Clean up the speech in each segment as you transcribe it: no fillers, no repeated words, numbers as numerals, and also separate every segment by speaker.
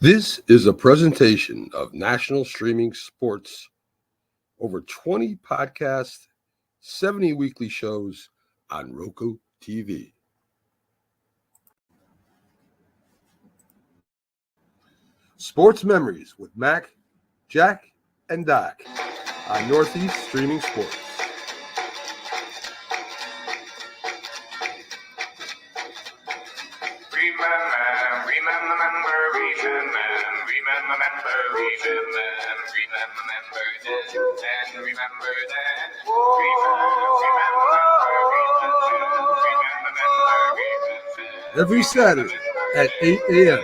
Speaker 1: This is a presentation of National Streaming Sports. Over 20 podcasts, 70 weekly shows on Roku TV. Sports Memories with Mac, Jack, and Doc on Northeast Streaming Sports. Every Saturday at 8 a.m.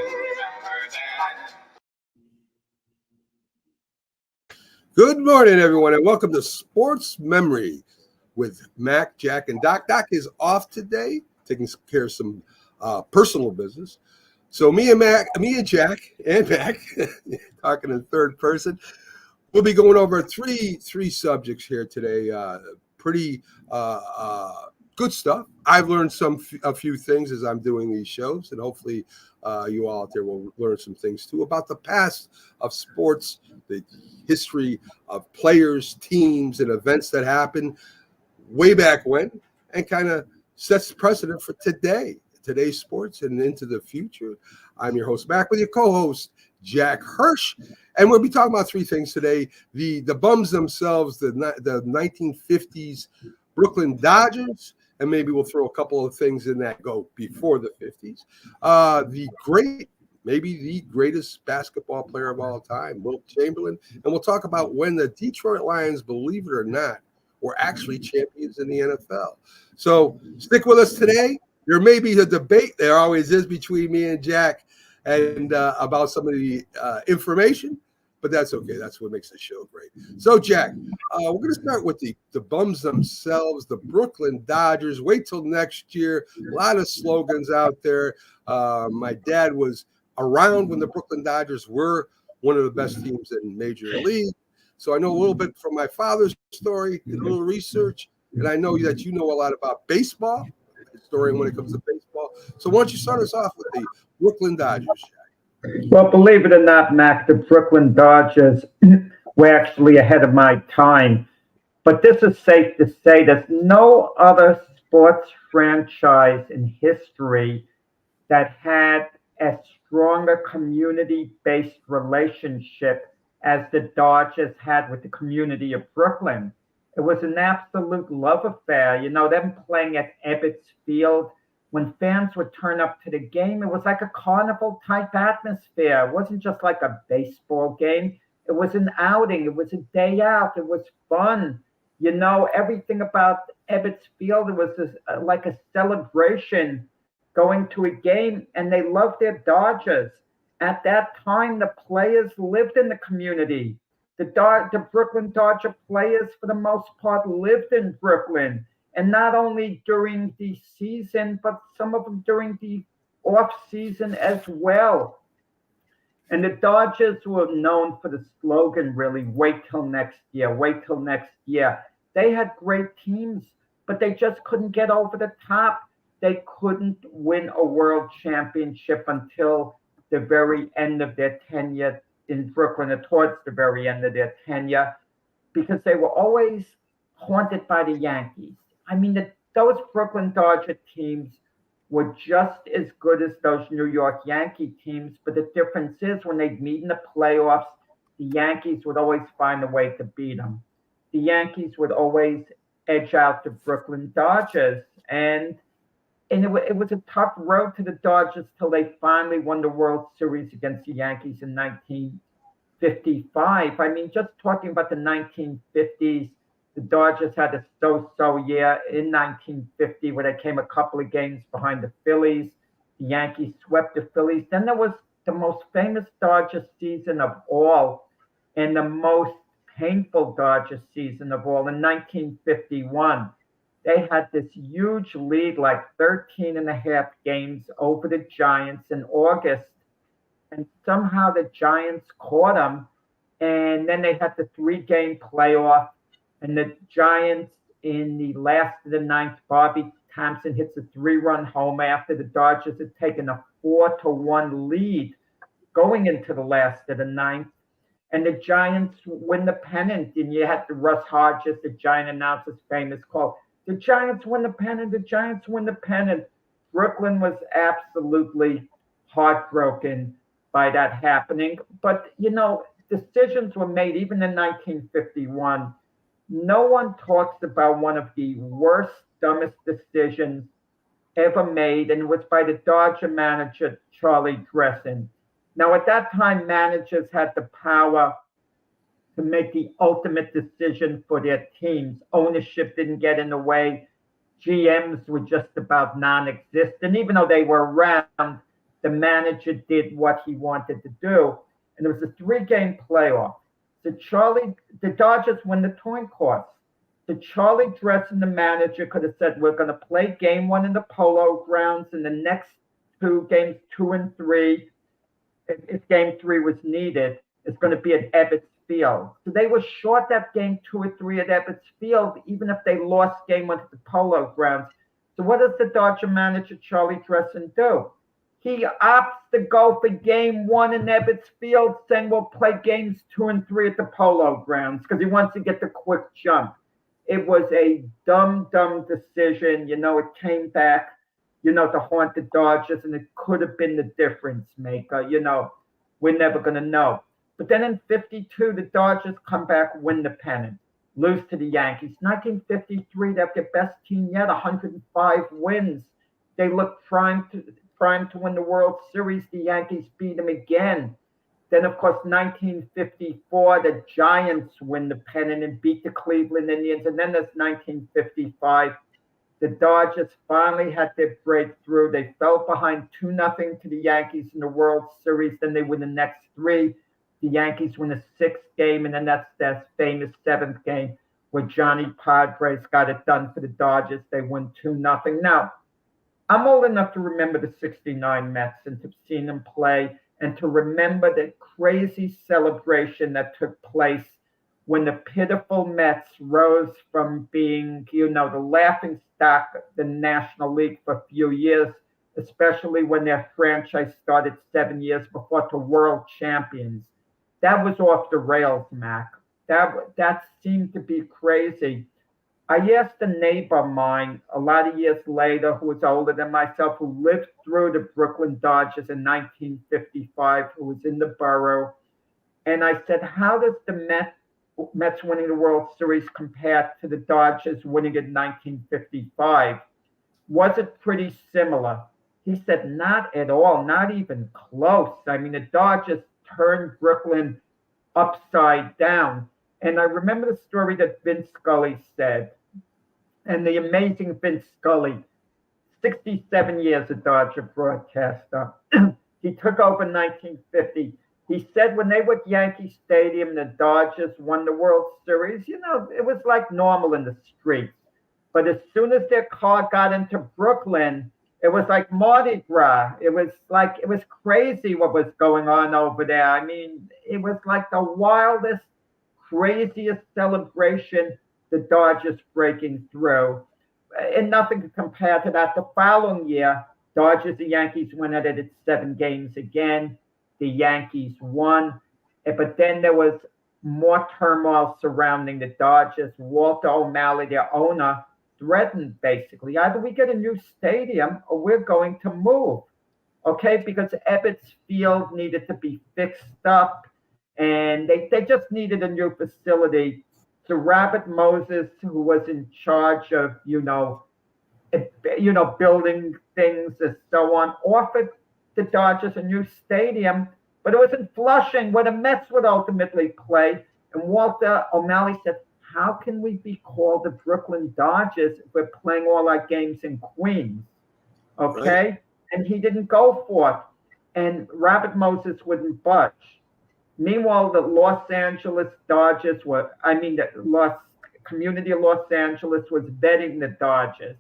Speaker 1: Good morning, everyone, and welcome to Sports Memory with Mac, Jack, and Doc. Doc is off today, taking care of some personal business. So me and Jack and Mac, talking in third person, we'll be going over three subjects here today. Pretty good stuff. I've learned a few things as I'm doing these shows, and hopefully you all out there will learn some things too about the past of sports, the history of players, teams, and events that happened way back when, and kind of sets precedent for today's sports and into the future. I'm your host, Mac, with your co-host, Jack Hirsch, and we'll be talking about three things today: the bums themselves, the 1950s Brooklyn Dodgers, and maybe we'll throw a couple of things in that go before the 50s. Maybe the greatest basketball player of all time, Wilt Chamberlain, and we'll talk about when the Detroit Lions, believe it or not, were actually champions in the NFL. So stick with us today. There may be a debate, there always is, between me and Jack and about some of the information, but that's okay. That's what makes the show great. So, Jack, we're going to start with the bums themselves, the Brooklyn Dodgers. Wait till next year. A lot of slogans out there. My dad was around when the Brooklyn Dodgers were one of the best teams in Major League. So I know a little bit from my father's story, did a little research, and I know that you know a lot about baseball, historian when it comes to baseball. So why don't you start us off with the Brooklyn Dodgers, Jack?
Speaker 2: Well, believe it or not, Mac, the Brooklyn Dodgers were actually ahead of my time. But this is safe to say there's no other sports franchise in history that had a stronger community-based relationship as the Dodgers had with the community of Brooklyn. It was an absolute love affair. You know, them playing at Ebbets Field, when fans would turn up to the game, it was like a carnival type atmosphere. It wasn't just like a baseball game. It was an outing. It was a day out. It was fun. You know, everything about Ebbets Field, it was like a celebration going to a game, and they loved their Dodgers. At that time, the players lived in the community. The Brooklyn Dodger players, for the most part, lived in Brooklyn. And not only during the season, but some of them during the off season as well. And the Dodgers were known for the slogan, really, wait till next year, wait till next year. They had great teams, but they just couldn't get over the top. They couldn't win a world championship until the very end of their tenure in Brooklyn, or towards the very end of their tenure, because they were always haunted by the Yankees. I mean, those Brooklyn Dodger teams were just as good as those New York Yankee teams, but the difference is when they'd meet in the playoffs, the Yankees would always find a way to beat them. The Yankees would always edge out the Brooklyn Dodgers, and it was a tough road to the Dodgers till they finally won the World Series against the Yankees in 1955. I mean, just talking about the 1950s, the Dodgers had a so-so year in 1950 where they came a couple of games behind the Phillies. The Yankees swept the Phillies. Then there was the most famous Dodger season of all, and the most painful Dodger season of all in 1951. They had this huge lead, like 13 and a half games over the Giants in August. And somehow the Giants caught them. And then they had the 3-game playoff. And the Giants, in the last of the ninth, Bobby Thompson hits a 3-run homer after the Dodgers had taken a 4-1 lead going into the last of the ninth, and the Giants win the pennant. And you had the Russ Hodges, the Giant announcer's famous call, "The Giants win the pennant, the Giants win the pennant." Brooklyn was absolutely heartbroken by that happening. But, decisions were made even in 1951. No one talks about one of the worst, dumbest decisions ever made, and it was by the Dodger manager, Charlie Dressen. Now, at that time, managers had the power to make the ultimate decision for their teams. Ownership didn't get in the way. GMs were just about non-existent. Even though they were around, the manager did what he wanted to do. And it was a 3-game playoff. So the Dodgers win the coin toss. So Charlie Dressen, the manager, could have said, "We're going to play game 1 in the Polo Grounds, and the next 2 games, 2 and 3, if game 3 was needed, is going to be at Ebbets Field." So they were short that game 2 or 3 at Ebbets Field, even if they lost game 1 at the Polo Grounds. So what does the Dodger manager, Charlie Dressen, do? He opts to go for game 1 in Ebbets Field, saying we'll play games 2 and 3 at the Polo Grounds because he wants to get the quick jump. It was a dumb decision. It came back, to haunt the Dodgers, and it could have been the difference maker. We're never going to know. But then in 52, the Dodgers come back, win the pennant, lose to the Yankees. 1953, they have their best team yet, 105 wins. They look primed to win the World Series. The Yankees beat them again. Then, of course, 1954, the Giants win the pennant and beat the Cleveland Indians. And then there's 1955. The Dodgers finally had their breakthrough. They fell behind 2-0 to the Yankees in the World Series. Then they win the next 3. The Yankees win the 6th game, and then that's that famous 7th game where Johnny Padres got it done for the Dodgers. They win 2-0. Now, I'm old enough to remember the 69 Mets and to have seen them play and to remember the crazy celebration that took place when the pitiful Mets rose from being, the laughing stock of the National League for a few years, especially when their franchise started 7 years before, to world champions. That was off the rails, Mac. That seemed to be crazy. I asked a neighbor of mine a lot of years later, who was older than myself, who lived through the Brooklyn Dodgers in 1955, who was in the borough. And I said, how does the Mets winning the World Series compare to the Dodgers winning it in 1955? Was it pretty similar? He said, not at all, not even close. I mean, the Dodgers turned Brooklyn upside down. And I remember the story that Vince Scully said, and the amazing Vince Scully, 67 years a Dodger broadcaster. He took over in 1950. He said when they were at Yankee Stadium, the Dodgers won the World Series, it was like normal in the streets. But as soon as their car got into Brooklyn, it was like Mardi Gras. It was crazy what was going on over there. I mean, it was like the wildest, craziest celebration, the Dodgers breaking through. And nothing to compare to that. The following year, Dodgers and Yankees went at it at 7 games again. The Yankees won. But then there was more turmoil surrounding the Dodgers. Walter O'Malley, their owner, threatened basically, either we get a new stadium or we're going to move. Okay, because Ebbets Field needed to be fixed up, and they just needed a new facility. So Robert Moses, who was in charge of, building things and so on, offered the Dodgers a new stadium, but it was in Flushing where the Mets would ultimately play. And Walter O'Malley said, how can we be called the Brooklyn Dodgers if we're playing all our games in Queens? Okay? Right. And he didn't go for it. And Robert Moses wouldn't budge. Meanwhile, the Los Angeles Dodgers the community of Los Angeles was vetting the Dodgers,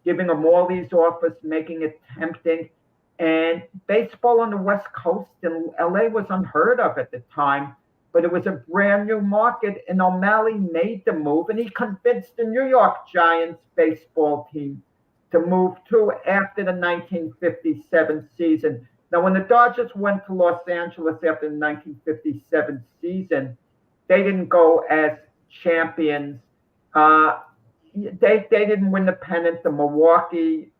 Speaker 2: giving them all these offers, making it tempting. And baseball on the West Coast in LA was unheard of at the time, but it was a brand new market, and O'Malley made the move, and he convinced the New York Giants baseball team to move too after the 1957 season. Now, when the Dodgers went to Los Angeles after the 1957 season, they didn't go as champions. They didn't win the pennant. The Milwaukee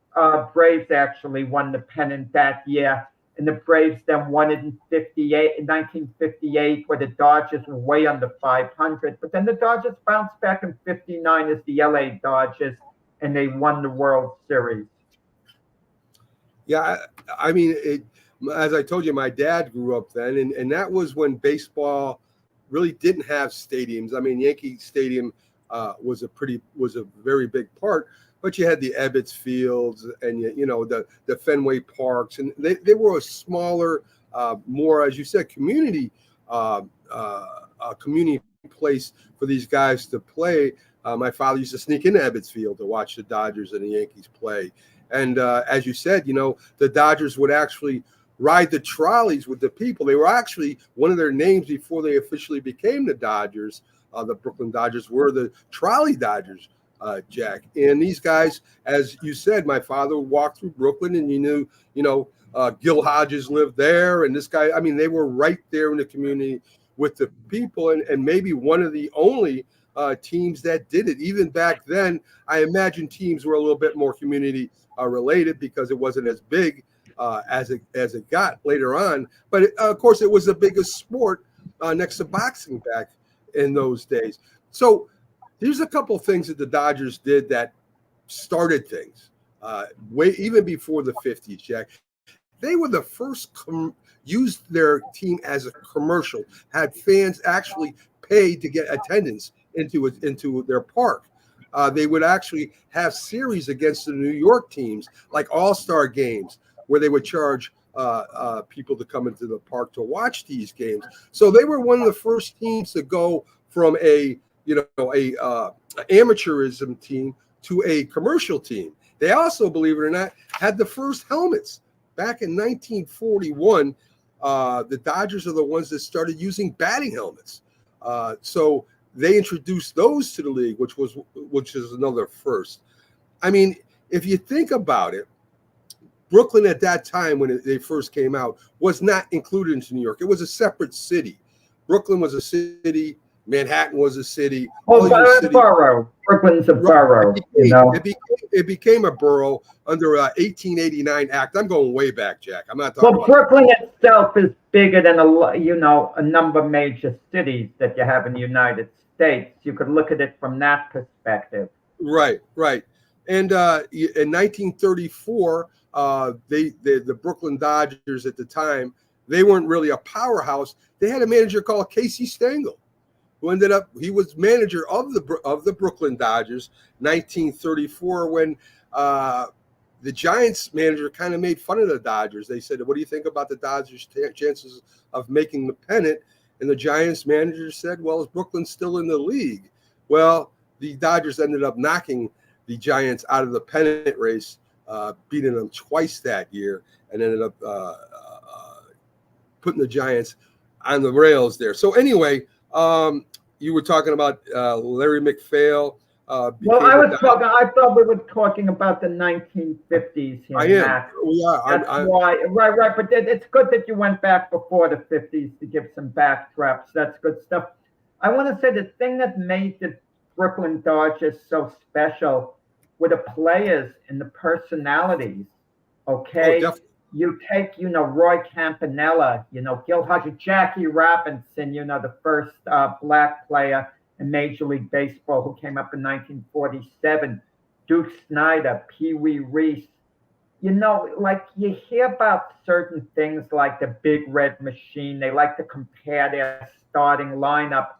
Speaker 2: Braves actually won the pennant that year, and the Braves then won it in 1958, where the Dodgers were way under 500. But then the Dodgers bounced back in 59 as the LA Dodgers, and they won the World Series.
Speaker 1: Yeah, I mean, as I told you, my dad grew up then, and that was when baseball really didn't have stadiums. I mean, Yankee Stadium was a very big part, but you had the Ebbets Fields and the Fenway Parks, and they were a smaller, more, as you said, community place for these guys to play. My father used to sneak into Ebbets Field to watch the Dodgers and the Yankees play. And as you said, the Dodgers would actually ride the trolleys with the people. They were actually, one of their names before they officially became the Dodgers, the Brooklyn Dodgers, were the Trolley Dodgers, Jack. And these guys, as you said, my father walked through Brooklyn, and Gil Hodges lived there. And this guy, I mean, they were right there in the community with the people, and maybe one of the only teams that did it. Even back then, I imagine teams were a little bit more community related because it wasn't as big as it got later on. But of course, it was the biggest sport next to boxing back in those days. So here's a couple of things that the Dodgers did that started things way even before the 50s, Jack. They were the first used their team as a commercial, had fans actually pay to get attendance into their park. They would actually have series against the New York teams, like all-star games, where they would charge people to come into the park to watch these games. So they were one of the first teams to go from a amateurism team to a commercial team. They also, believe it or not, had the first helmets. Back in 1941, the Dodgers are the ones that started using batting helmets. So they introduced those to the league, which is another first. I mean, if you think about it, Brooklyn at that time, when they first came out, was not included into New York. It was a separate city. Brooklyn was a city. Manhattan was a city.
Speaker 2: Borough. Brooklyn's a borough.
Speaker 1: It became a borough under 1889 Act. I'm going way back, Jack. I'm not talking.
Speaker 2: Well, Brooklyn itself is bigger than a number of major cities that you have in the United States. You could look at it from that perspective.
Speaker 1: Right. And in 1934, the Brooklyn Dodgers at the time, they weren't really a powerhouse. They had a manager called Casey Stengel, who he was manager of the Brooklyn Dodgers, 1934, when the Giants manager kind of made fun of the Dodgers. They said, "What do you think about the Dodgers' chances of making the pennant?" And the Giants manager said, "Well, is Brooklyn still in the league?" Well, the Dodgers ended up knocking the Giants out of the pennant race, beating them twice that year, and ended up putting the Giants on the rails there. So anyway, you were talking about Larry McPhail.
Speaker 2: I thought we were talking about the 1950s here.
Speaker 1: I am.
Speaker 2: Matt. Right. But it's good that you went back before the 50s to give some backdrops. That's good stuff. I want to say the thing that made the Brooklyn Dodgers so special were the players and the personalities. Okay.
Speaker 1: Oh,
Speaker 2: you take, Roy Campanella, Gil Hodges, Jackie Robinson, the first black player in Major League Baseball who came up in 1947, Duke Snider, Pee Wee Reese. Like you hear about certain things like the Big Red Machine. They like to compare their starting lineup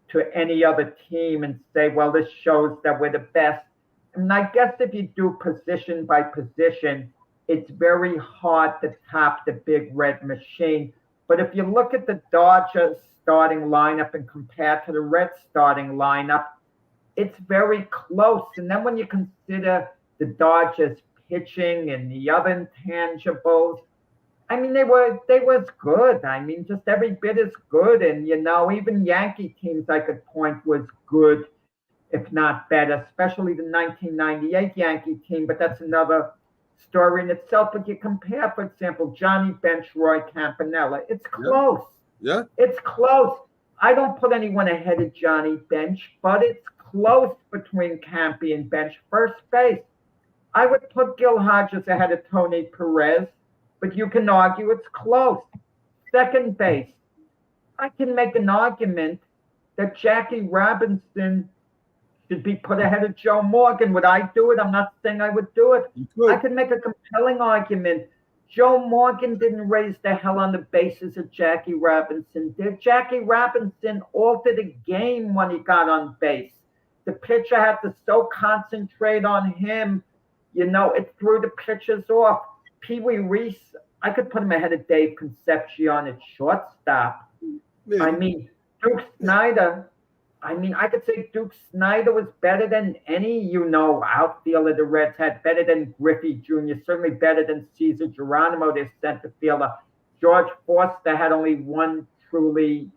Speaker 2: to any other team and say, well, this shows that we're the best. And I guess if you do position by position, it's very hard to top the Big Red Machine. But if you look at the Dodgers starting lineup and compare to the Reds starting lineup, it's very close. And then when you consider the Dodgers pitching and the other intangibles, I mean, they was good. I mean, just every bit as good. And, even Yankee teams I could point was good, if not better, especially the 1998 Yankee team. But that's another story in itself. But you compare, for example, Johnny Bench, Roy Campanella. It's close.
Speaker 1: Yeah.
Speaker 2: It's close. I don't put anyone ahead of Johnny Bench, but it's close between Campy and Bench. First base, I would put Gil Hodges ahead of Tony Perez, but you can argue it's close. Second base, I can make an argument that Jackie Robinson should be put ahead of Joe Morgan. Would I do it? I'm not saying I would do it. I could make a compelling argument. Joe Morgan didn't raise the hell on the bases of Jackie Robinson did. Jackie Robinson altered the game when he got on base. The pitcher had to so concentrate on him, it threw the pitchers off. Pee Wee Reese, I could put him ahead of Dave Concepcion at shortstop.
Speaker 1: Maybe.
Speaker 2: I mean, Duke Snyder, I could say Duke Snyder was better than any, outfielder the Reds had, better than Griffey Jr., certainly better than Cesar Geronimo, their center fielder. George Foster had only one truly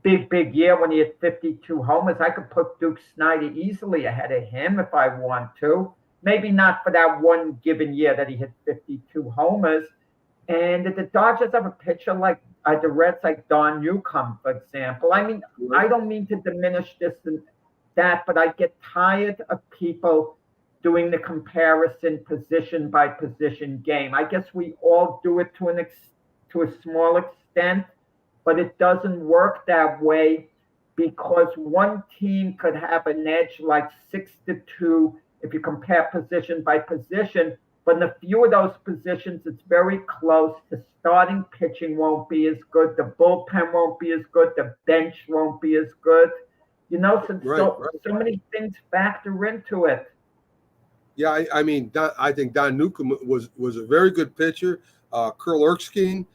Speaker 2: big year when he had 52 homers. I could put Duke Snyder easily ahead of him if I want to. Maybe not for that one given year that he hit 52 homers. And the Dodgers have a pitcher like the Reds, like Don Newcomb, for example. I don't mean to diminish this and that, but I get tired of people doing the comparison position by position game. I guess we all do it to a small extent, but it doesn't work that way because one team could have an edge like 6-2 if you compare position by position. But in a few of those positions, it's very close. The starting pitching won't be as good. The bullpen won't be as good. The bench won't be as good. So many things factor into it.
Speaker 1: Yeah, I think Don Newcomb was a very good pitcher. Curl Erskine,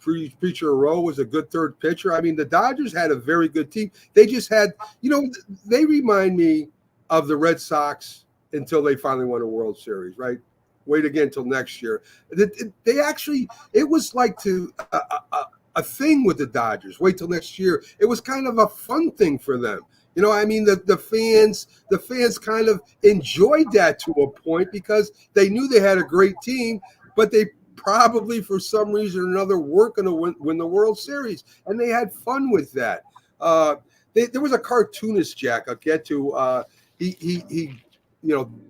Speaker 1: Preacher Rowe was a good third pitcher. The Dodgers had a very good team. They just had, they remind me of the Red Sox until they finally won a World Series, right? Wait again until next year. It was like a thing with the Dodgers. Wait till next year. It was kind of a fun thing for them. The fans kind of enjoyed that to a point because they knew they had a great team, but they probably for some reason or another weren't going to win the World Series, and they had fun with that. There was a cartoonist, Jack. I'll get to. He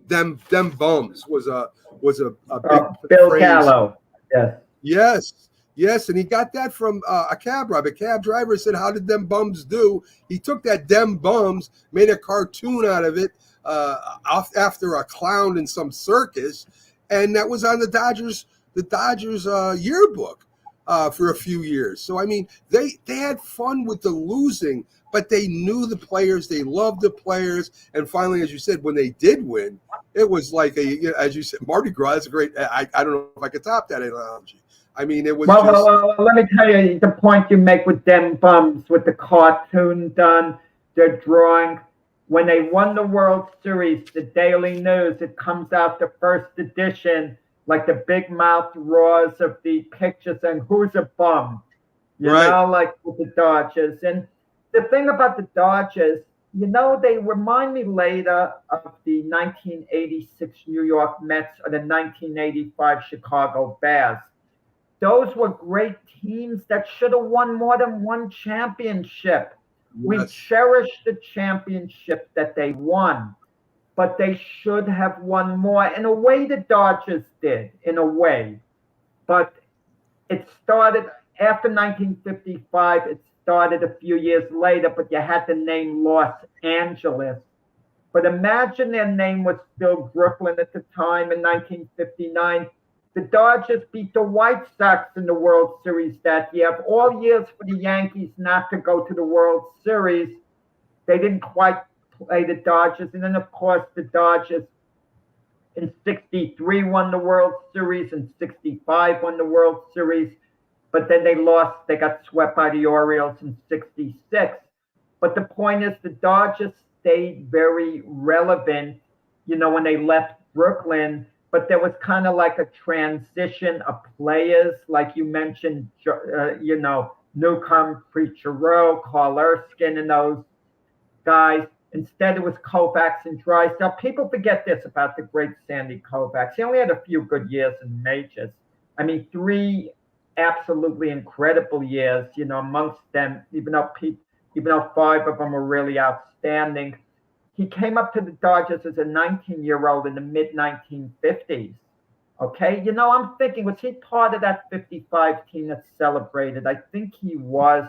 Speaker 1: them bums was a big
Speaker 2: Bill
Speaker 1: phrase.
Speaker 2: Gallo.
Speaker 1: Yes, and he got that from a cab driver. A cab driver said, "How did them bums do?" He took that "them bums," made a cartoon out of it after a clown in some circus, and that was on the Dodgers yearbook for a few years. So they had fun with the losing, but they knew the players, they loved the players, and finally, as you said, when they did win, it was like as you said, Mardi Gras is great. I don't know if I could top that analogy. It was
Speaker 2: well, let me tell you the point you make with them bums, with the cartoon done, the drawing. When they won the World Series, the Daily News, it comes out the first edition, like the big mouth roars of the pictures and who's a bum, like with the Dodgers. And the thing about the Dodgers, they remind me later of the 1986 New York Mets or the 1985 Chicago Bears. Those were great teams that should have won more than one championship. Yes. We cherish the championship that they won, but they should have won more. In a way, the Dodgers did, in a way. But it started after 1955. It started a few years later, but you had the name Los Angeles. But imagine their name was still Brooklyn at the time in 1959. The Dodgers beat the White Sox in the World Series that year. Of all years for the Yankees not to go to the World Series, they didn't quite play the Dodgers. And then, of course, the Dodgers in 63 won the World Series, and 65 won the World Series. But then they lost. They got swept by the Orioles in 66. But the point is the Dodgers stayed very relevant, when they left Brooklyn. But there was kind of like a transition of players, like you mentioned, Newcomb, Preacher Rowe, Carl Erskine, and those guys. Instead, it was Koufax and Drysdale. People forget this about the great Sandy Koufax. He only had a few good years in majors. I mean, 3 absolutely incredible years, amongst them, even though 5 of them were really outstanding. He came up to the Dodgers as a 19-year-old in the mid-1950s. Okay, I'm thinking, was he part of that 55 team that celebrated? I think he was,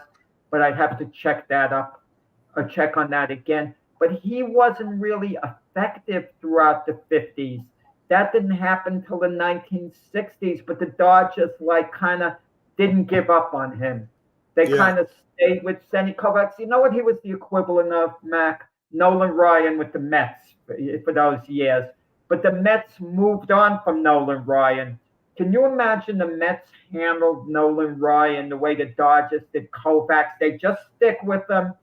Speaker 2: but I'd have to check that up or check on that again. But he wasn't really effective throughout the 50s. That didn't happen till the 1960s, but the Dodgers kind of didn't give up on him. They kind of stayed with Sandy Koufax. You know what he was the equivalent of, Mac? Nolan Ryan with the Mets for those years. But the Mets moved on from Nolan Ryan. Can you imagine the Mets handled Nolan Ryan the way the Dodgers did Koufax? They just stick with him.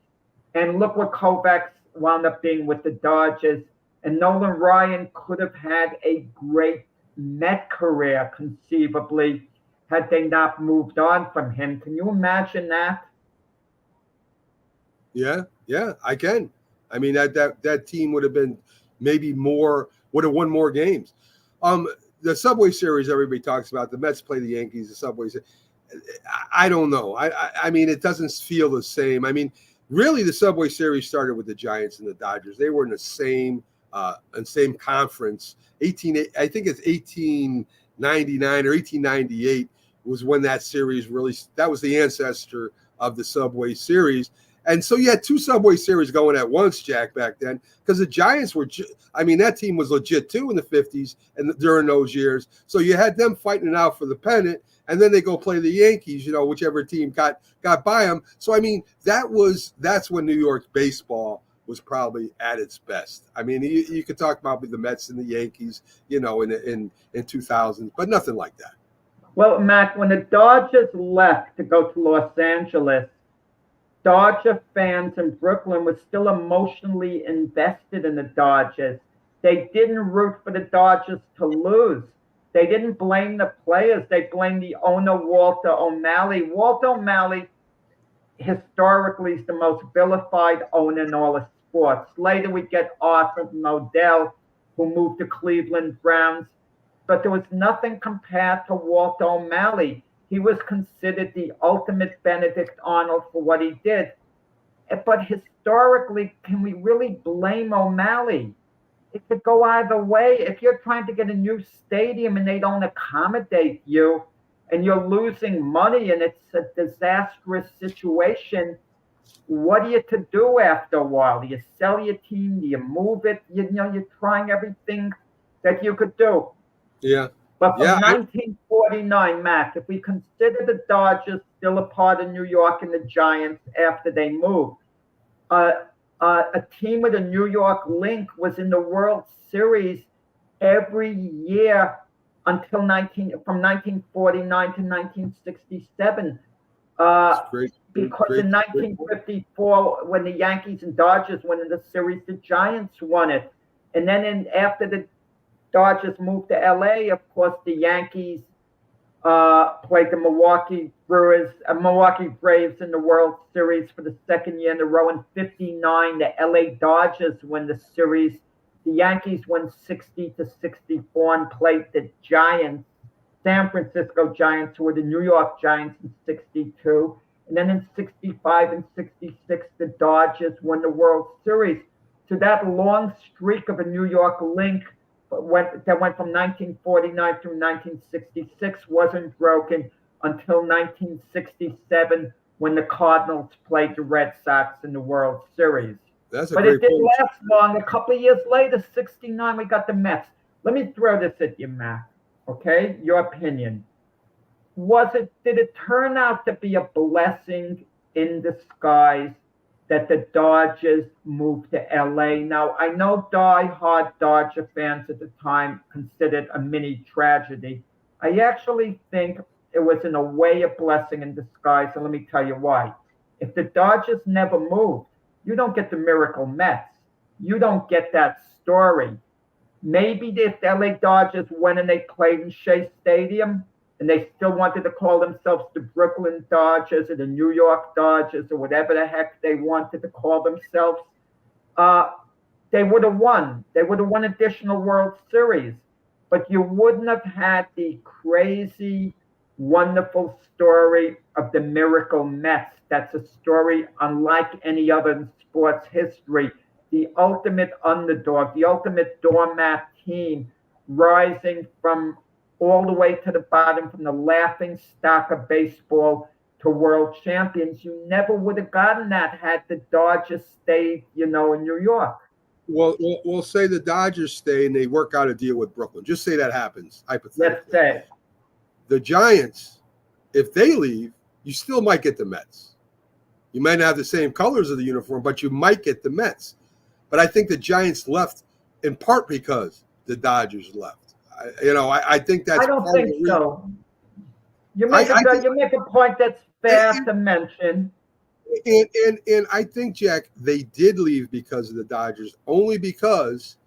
Speaker 2: And look what Koufax wound up being with the Dodgers. And Nolan Ryan could have had a great Met career, conceivably, had they not moved on from him. Can you imagine that?
Speaker 1: Yeah, I can. I mean, that team would have been maybe would have won more games. The Subway Series, everybody talks about. The Mets play the Yankees, the Subway Series. I don't know. I mean, it doesn't feel the same. I mean, really, the Subway Series started with the Giants and the Dodgers. They were in the same conference. I think it's 1899 or 1898 was when that series that was the ancestor of the Subway Series. And so you had 2 Subway Series going at once, Jack, back then, because the Giants were, that team was legit too in the 50s and during those years. So you had them fighting it out for the pennant, and then they go play the Yankees, whichever team got by them. So, I mean, that's when New York baseball was probably at its best. I mean, you could talk about the Mets and the Yankees, in 2000s, but nothing like that.
Speaker 2: Well, Mac, when the Dodgers left to go to Los Angeles, Dodger fans in Brooklyn were still emotionally invested in the Dodgers. They didn't root for the Dodgers to lose. They didn't blame the players. They blamed the owner, Walter O'Malley. Walter O'Malley, historically, is the most vilified owner in all of sports. Later, we get Arthur Modell, who moved to Cleveland Browns. But there was nothing compared to Walter O'Malley. He was considered the ultimate Benedict Arnold for what he did. But historically, can we really blame O'Malley? It could go either way. If you're trying to get a new stadium and they don't accommodate you and you're losing money and it's a disastrous situation, what are you to do after a while? Do you sell your team? Do you move it? You're trying everything that you could do.
Speaker 1: Yeah.
Speaker 2: But from 1949, Mac, if we consider the Dodgers still a part of New York and the Giants after they moved, a team with a New York link was in the World Series every year until from 1949 to 1967. Because in 1954, when the Yankees and Dodgers went in the series, the Giants won it. And then after the Dodgers moved to LA, of course, the Yankees played the Milwaukee Braves in the World Series for the second year in a row. In 59, the LA Dodgers win the series. The Yankees won 60-64 and played the Giants, San Francisco Giants, who were the New York Giants in 62. And then in 65 and 66, the Dodgers won the World Series. So that long streak of a New York link that went from 1949 through 1966 wasn't broken until 1967 when the Cardinals played the Red Sox in the World Series. But it didn't last long. A couple of years later, 69, we got the Mets. Let me throw this at you, Matt. Okay, your opinion. Did it turn out to be a blessing in disguise that the Dodgers moved to LA? Now, I know die-hard Dodger fans at the time considered a mini tragedy. I actually think it was in a way a blessing in disguise, and let me tell you why. If the Dodgers never moved, you don't get the miracle Mets. You don't get that story. Maybe if the LA Dodgers went and they played in Shea Stadium, and they still wanted to call themselves the Brooklyn Dodgers or the New York Dodgers or whatever the heck they wanted to call themselves, they would have won. They would have won additional World Series, but you wouldn't have had the crazy, wonderful story of the Miracle Mets. That's a story unlike any other in sports history. The ultimate underdog, the ultimate doormat team, rising from all the way to the bottom, from the laughing stock of baseball to world champions. You never would have gotten that had the Dodgers stayed, in New York.
Speaker 1: Well, we'll say the Dodgers stay and they work out a deal with Brooklyn. Just say that happens, hypothetically.
Speaker 2: Let's say.
Speaker 1: The Giants, if they leave, you still might get the Mets. You might not have the same colors of the uniform, but you might get the Mets. But I think the Giants left in part because the Dodgers left. I think that's.
Speaker 2: I don't think so. You make a point that's fair to mention.
Speaker 1: And I think, Jack, they did leave because of the Dodgers, only because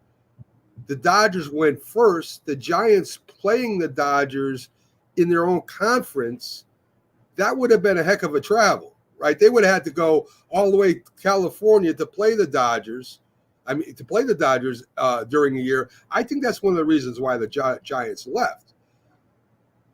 Speaker 1: the Dodgers went first. The Giants playing the Dodgers in their own conference, that would have been a heck of a travel, right? They would have had to go all the way to California to play the Dodgers. During a year. I think that's one of the reasons why the Giants left.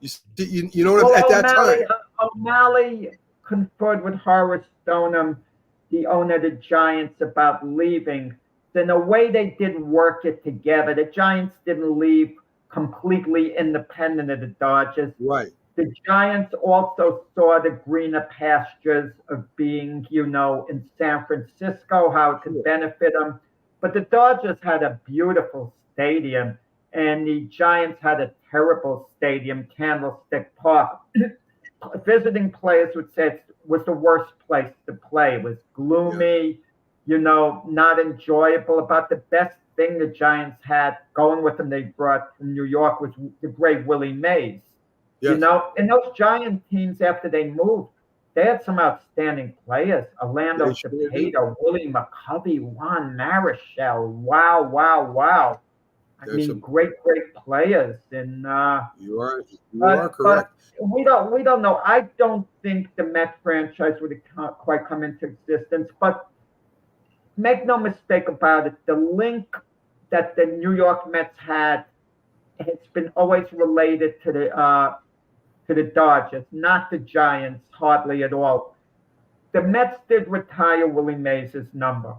Speaker 1: You know what? At that time,
Speaker 2: O'Malley conferred with Horace Stoneham, the owner of the Giants, about leaving. In a way, they did work it together. The Giants didn't leave completely independent of the Dodgers.
Speaker 1: Right.
Speaker 2: The Giants also saw the greener pastures of being, in San Francisco, how it could benefit them. But the Dodgers had a beautiful stadium, and the Giants had a terrible stadium, Candlestick Park. Visiting players would say it was the worst place to play. It was gloomy, not enjoyable. About the best thing the Giants had going with them they brought from New York was the great Willie Mays.
Speaker 1: Yes.
Speaker 2: And those Giant teams, after they moved, they had some outstanding players. Orlando Cepeda, Willie McCovey, Juan Marichal. Wow. I mean, great players. And
Speaker 1: you are correct.
Speaker 2: We don't know. I don't think the Met franchise would have quite come into existence. But make no mistake about it, the link that the New York Mets had, it's been always related to the Dodgers, not the Giants, hardly at all. The Mets did retire Willie Mays' number.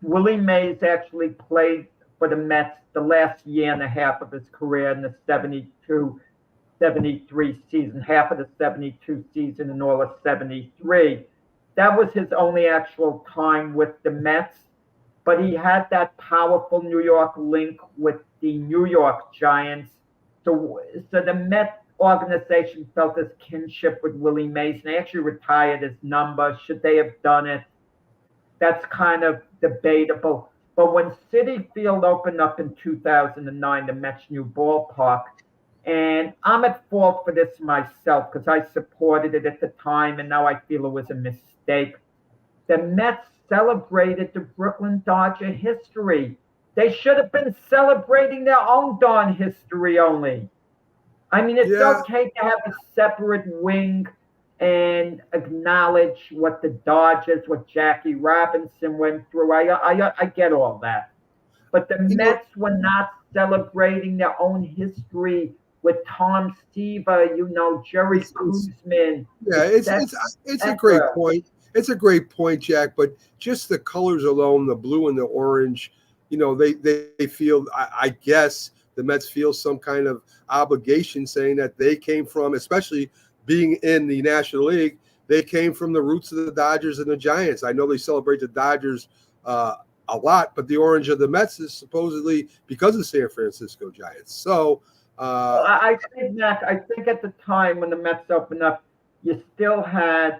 Speaker 2: Willie Mays actually played for the Mets the last year and a half of his career in the 72-73 season, half of the 72 season and all of 73. That was his only actual time with the Mets, but he had that powerful New York link with the New York Giants. So the Mets organization felt this kinship with Willie Mays, and they actually retired his number. Should they have done it? That's kind of debatable. But when Citi Field opened up in 2009, the Mets' new ballpark, and I'm at fault for this myself because I supported it at the time, and now I feel it was a mistake. The Mets celebrated the Brooklyn Dodger history. They should have been celebrating their own darn history only. I mean, it's okay to have a separate wing and acknowledge what the Dodgers, what Jackie Robinson went through. I get all that. But the Mets were not celebrating their own history with Tom Seaver, Jerry Koosman.
Speaker 1: Yeah, it's a great point. It's a great point, Jack. But just the colors alone, the blue and the orange, they feel, I guess, the Mets feel some kind of obligation saying that they came from, especially being in the National League, they came from the roots of the Dodgers and the Giants. I know they celebrate the Dodgers a lot, but the orange of the Mets is supposedly because of the San Francisco Giants. So
Speaker 2: I think at the time when the Mets opened up, you still had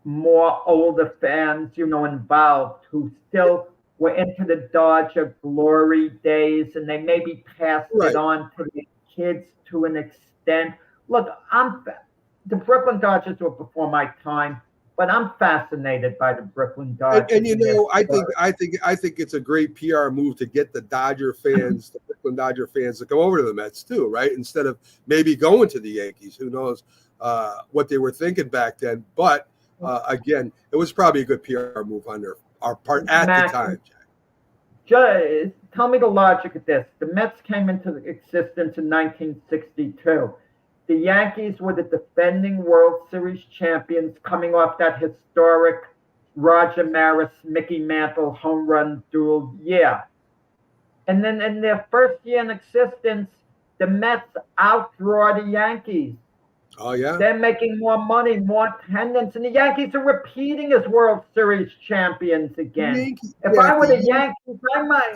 Speaker 2: more older fans, involved who still were into the Dodger glory days, and they maybe passed it on to the kids to an extent. Look, the Brooklyn Dodgers were before my time, but I'm fascinated by the Brooklyn Dodgers.
Speaker 1: And I think it's a great PR move to get the Dodger fans, the Brooklyn Dodger fans, to come over to the Mets too, right? Instead of maybe going to the Yankees. Who knows what they were thinking back then? But again, it was probably a good PR move on our part at
Speaker 2: Mac,
Speaker 1: the time.
Speaker 2: tell me the logic of this. The Mets came into existence in 1962. The Yankees were the defending World Series champions coming off that historic Roger Maris, Mickey Mantle home run duel year. And then in their first year in existence, the Mets outdraw the Yankees.
Speaker 1: Oh, yeah?
Speaker 2: They're making more money, more attendance, and the Yankees are repeating as World Series champions again. If I were the Yankees, I might,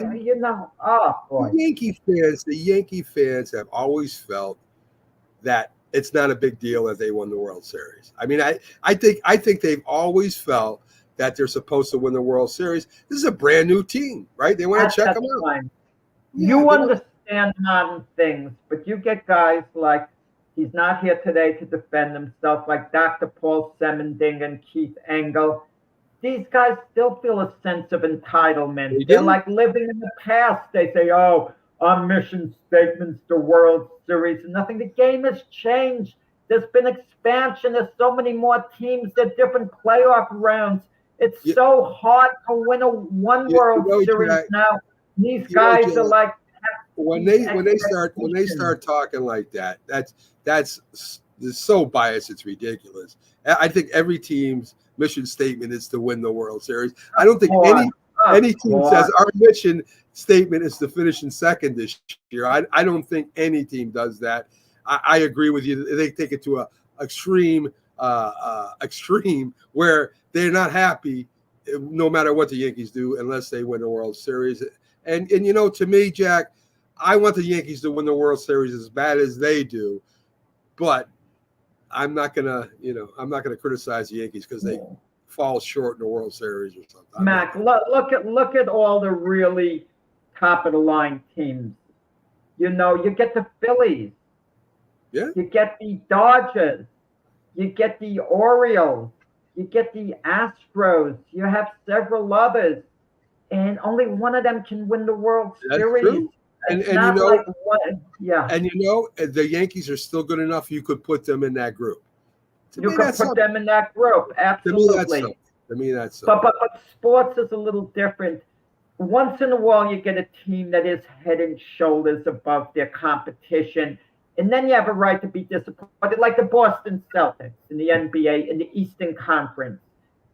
Speaker 2: oh boy.
Speaker 1: The Yankee fans have always felt that it's not a big deal that they won the World Series. I mean, I think they've always felt that they're supposed to win the World Series. This is a brand new team, right? They want to check them out.
Speaker 2: Fine. You understand modern things, but you get guys like, he's not here today to defend himself, like Dr. Paul Semending and Keith Engel. These guys still feel a sense of entitlement. They're like living in the past. They say, oh, our mission statement's the World Series and nothing. The game has changed. There's been expansion. There's so many more teams. There's different playoff rounds. It's so hard to win one World Series now. These guys are like,
Speaker 1: when they start talking like that, that's so biased. It's ridiculous. I think every team's mission statement is to win the World Series. I don't think any team says our mission statement is to finish in second this year. I don't think any team does that. I agree with you. They take it to a extreme where they're not happy no matter what the Yankees do unless they win the World Series. And to me, Jack, I want the Yankees to win the World Series as bad as they do, but I'm not gonna criticize the Yankees because they fall short in the World Series or something.
Speaker 2: Mac, look at all the really top of the line teams. You get the Phillies.
Speaker 1: Yeah.
Speaker 2: You get the Dodgers. You get the Orioles. You get the Astros. You have several others, and only one of them can win the World Series.
Speaker 1: True. And the Yankees are still good enough. You could put them in that group.
Speaker 2: You could put them in that group. Absolutely.
Speaker 1: To me, that's
Speaker 2: but sports is a little different. Once in a while, you get a team that is head and shoulders above their competition, and then you have a right to be disappointed, like the Boston Celtics in the NBA in the Eastern Conference.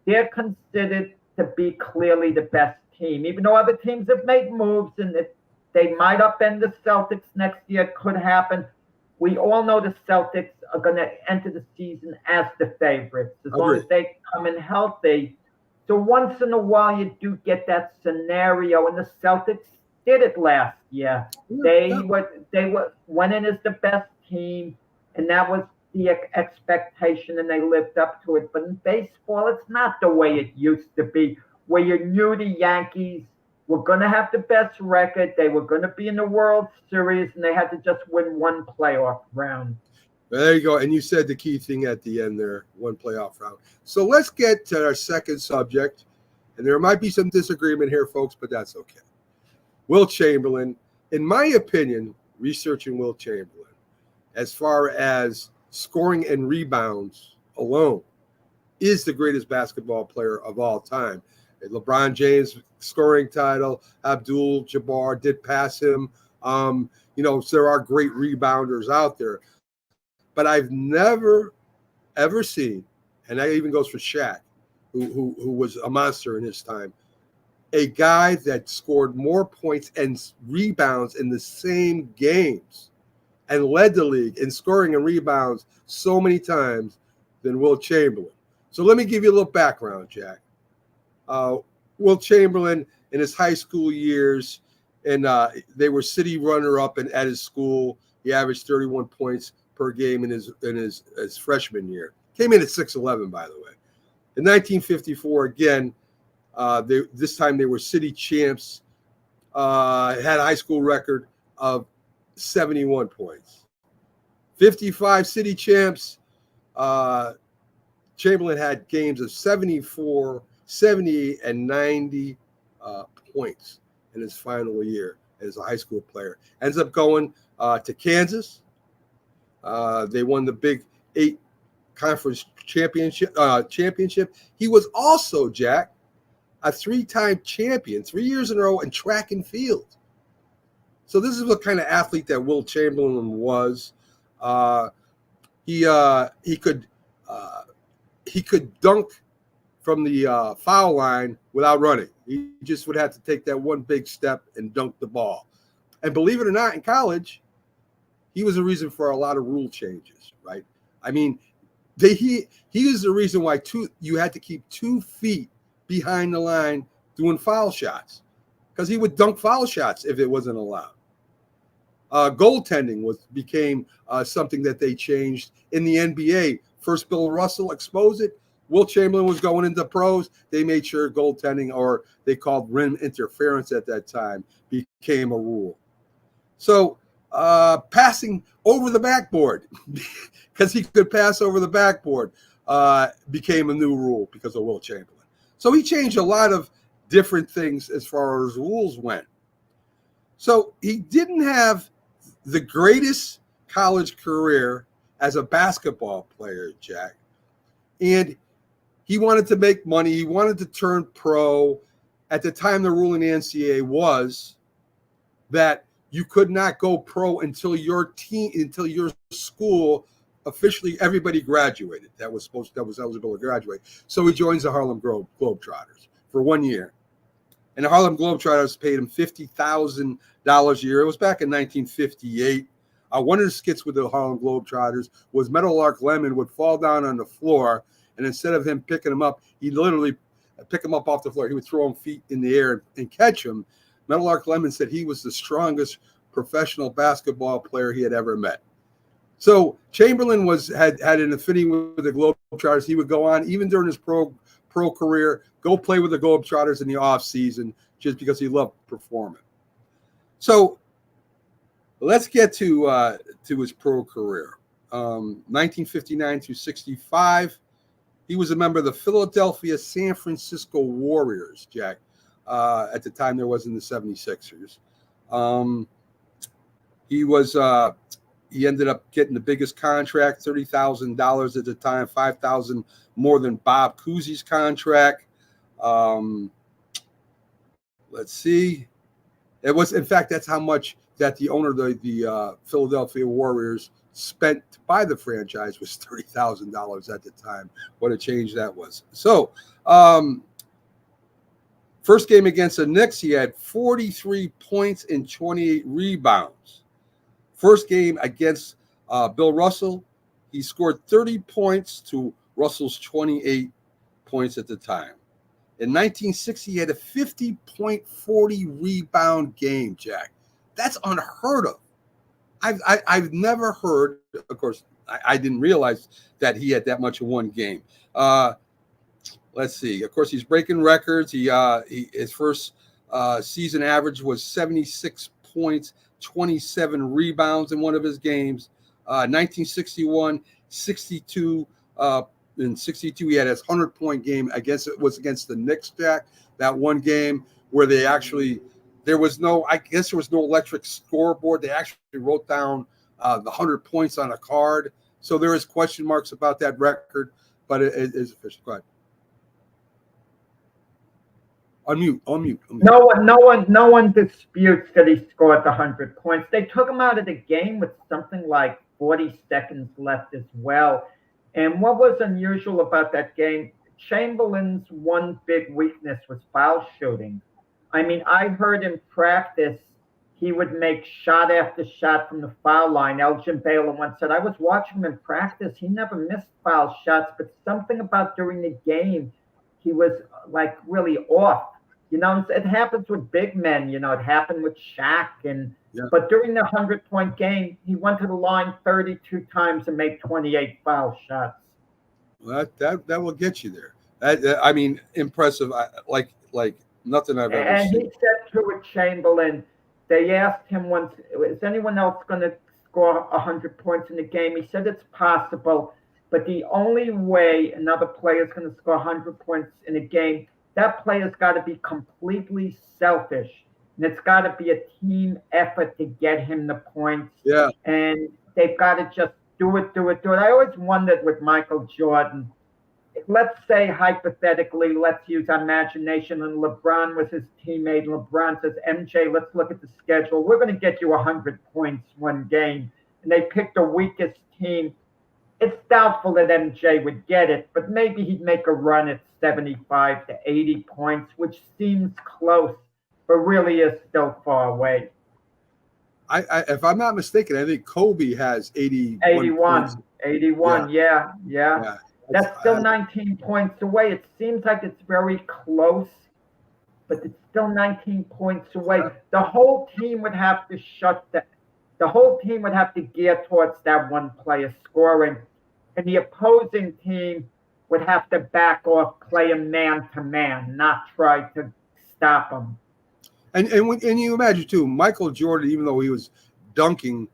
Speaker 2: They're considered to be clearly the best team, even though other teams have made moves and they might upend the Celtics next year. It could happen. We all know the Celtics are going to enter the season as the favorites, as long as they come in healthy. So once in a while, you do get that scenario, and the Celtics did it last year. They went in as the best team, and that was the expectation, and they lived up to it. But in baseball, it's not the way it used to be, where you knew the Yankees were going to have the best record. They were going to be in the World Series, and they had to just win one playoff round.
Speaker 1: Well, there you go. And you said the key thing at the end there, one playoff round. So let's get to our second subject. And there might be some disagreement here, folks, but that's okay. Wilt Chamberlain, in my opinion, researching Wilt Chamberlain, as far as scoring and rebounds alone, is the greatest basketball player of all time. LeBron James scoring title, Abdul-Jabbar did pass him. So there are great rebounders out there. But I've never, ever seen, and that even goes for Shaq, who was a monster in his time, a guy that scored more points and rebounds in the same games and led the league in scoring and rebounds so many times than Wilt Chamberlain. So let me give you a little background, Jack. Wilt Chamberlain in his high school years, and they were city runner-up at his school. He averaged 31 points per game in his freshman year. Came in at 6'11", by the way. In 1954, again, this time they were city champs. Had a high school record of 71 points. 55 city champs. Chamberlain had games of 74, 70, and 90 points in his final year as a high school player. Ends up going to Kansas. They won the Big 8 conference championship. He was also, Jack, a 3-time champion, 3 years in a row in track and field. So this is what kind of athlete that Wilt Chamberlain was. He could dunk from the foul line without running. He just would have to take that one big step and dunk the ball. And believe it or not, in college, he was a reason for a lot of rule changes, right? I mean, he is the reason why you had to keep 2 feet behind the line doing foul shots, because he would dunk foul shots if it wasn't allowed. Goaltending became something that they changed in the NBA. First, Bill Russell exposed it. Wilt Chamberlain was going into pros. They made sure goaltending, or they called rim interference at that time, became a rule. So passing over the backboard, because he could pass over the backboard, became a new rule because of Wilt Chamberlain. So he changed a lot of different things as far as rules went. So he didn't have the greatest college career as a basketball player, Jack. And he wanted to make money. He wanted to turn pro. At the time, the rule in the NCAA was that you could not go pro until your school officially, everybody graduated. That was eligible to graduate. So he joins the Harlem Globetrotters for 1 year. And the Harlem Globetrotters paid him $50,000 a year. It was back in 1958. One of the skits with the Harlem Globetrotters was Meadowlark Lemon would fall down on the floor, and instead of him picking him up, he'd literally pick him up off the floor. He would throw him feet in the air and catch him. Meadowlark Lemon said he was the strongest professional basketball player he had ever met. So Chamberlain had an affinity with the Globetrotters. He would go on, even during his pro career, go play with the Globetrotters in the off season just because he loved performing. So let's get to his pro career. 1959 through 65, he was a member of the Philadelphia San Francisco Warriors, Jack. At the time, there was in the 76ers. He ended up getting the biggest contract, $30,000 at the time, $5,000 more than Bob Cousy's contract. Let's see. It was, in fact, that's how much that the owner of the Philadelphia Warriors spent to buy the franchise, was $30,000 at the time. What a change that was. So, first game against the Knicks, he had 43 points and 28 rebounds. First game against Bill Russell, he scored 30 points to Russell's 28 points at the time. In 1960, he had a 50.40 rebound game, Jack. That's unheard of. I've never heard, of course, I didn't realize that he had that much in one game. Let's see. Of course, he's breaking records. His first season average was 76 points, 27 rebounds in one of his games. 1961, 62. In 62, he had his 100-point game against the Knicks, Jack. That one game where there was no electric scoreboard. They actually wrote down the 100 points on a card. So there is question marks about that record, but it is official. Go ahead. Unmute.
Speaker 2: No one disputes that he scored the 100 points. They took him out of the game with something like 40 seconds left as well. And what was unusual about that game, Chamberlain's one big weakness was foul shooting. I mean, I heard in practice he would make shot after shot from the foul line. Elgin Baylor once said, I was watching him in practice. He never missed foul shots, but something about during the game, he was like really off. You know, it happens with big men. You know, it happened with Shaq. But during the 100-point game, he went to the line 32 times and made 28 foul shots.
Speaker 1: Well, that will get you there. I mean, impressive. Like nothing I've ever seen.
Speaker 2: And he said to Chamberlain, they asked him once, is anyone else going to score 100 points in the game? He said it's possible, but the only way another player is going to score 100 points in a game, that player's got to be completely selfish. And it's got to be a team effort to get him the points.
Speaker 1: Yeah.
Speaker 2: And they've got to just do it. I always wondered with Michael Jordan, let's say hypothetically, let's use our imagination, and LeBron was his teammate. LeBron says, MJ, let's look at the schedule. We're going to get you 100 points one game. And they picked the weakest team. It's doubtful that MJ would get it, but maybe he'd make a run at 75 to 80 points, which seems close, but really is still far away.
Speaker 1: If I'm not mistaken, I think Kobe has 81 points.
Speaker 2: 81, yeah. That's still 19 points away. It seems like it's very close, but it's still 19 points away. The whole team would have to the whole team would have to gear towards that one player scoring, and the opposing team would have to back off, play him man to man, not try to stop him.
Speaker 1: And you imagine too, Michael Jordan, even though he was dunking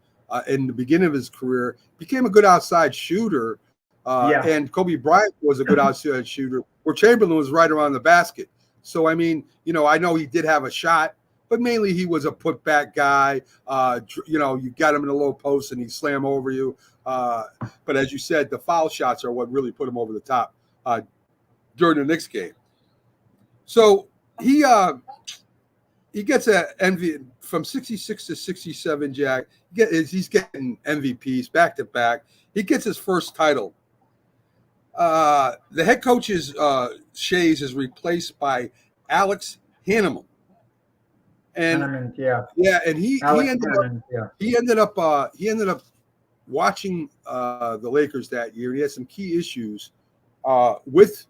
Speaker 1: in the beginning of his career, became a good outside shooter. And Kobe Bryant was a good outside shooter, where Chamberlain was right around the basket. So, I mean, I know he did have a shot, but mainly he was a putback guy. You got him in the low post and he slam over you. But as you said, the foul shots are what really put him over the top during the Knicks game. So he gets an MVP from 66 to 67, Jack. He's getting MVPs back to back. He gets his first title. The head coach is Shays is replaced by Alex Hanneman. And and he ended up watching the Lakers that year. He had some key issues with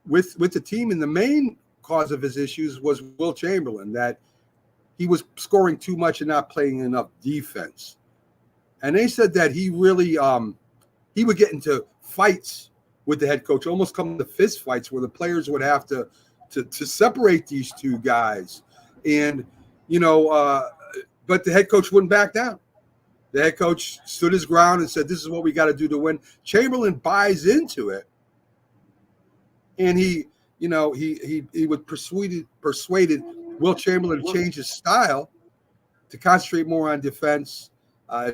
Speaker 1: the team, and the main cause of his issues was Will Chamberlain, that he was scoring too much and not playing enough defense. And they said that he really he would get into fights with the head coach, almost come to fist fights where the players would have to separate these two guys. And but the head coach wouldn't back down. The head coach stood his ground and said, "This is what we got to do to win." Chamberlain buys into it, and he was persuaded Will Chamberlain to change his style to concentrate more on defense.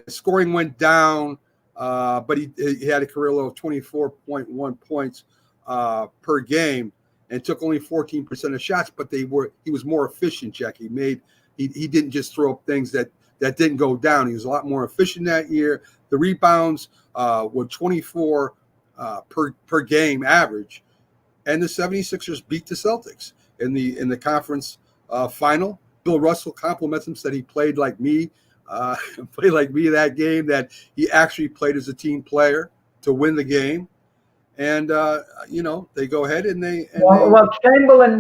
Speaker 1: Scoring went down, but he had a career low of 24.1 points per game and took only 14% of shots. But he was more efficient, Jack. He didn't just throw up things that didn't go down. He was a lot more efficient that year. The rebounds were 24 per game average. And the 76ers beat the Celtics in the conference final. Bill Russell compliments him, said he played like me that game, that he actually played as a team player to win the game. And, they go ahead and
Speaker 2: Chamberlain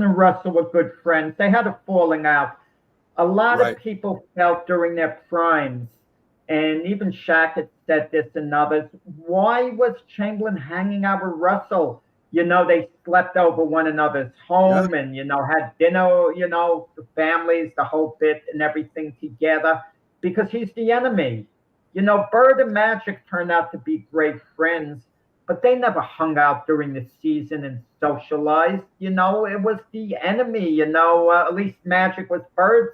Speaker 2: and Russell were good friends. They had a falling out. A lot of people felt during their primes, and even Shaq had said this and others, why was Chamberlain hanging out with Russell? They slept over one another's home and, had dinner, the families, the whole bit and everything together, because he's the enemy. Bird and Magic turned out to be great friends, but they never hung out during the season and socialized. It was the enemy, at least Magic was Bird's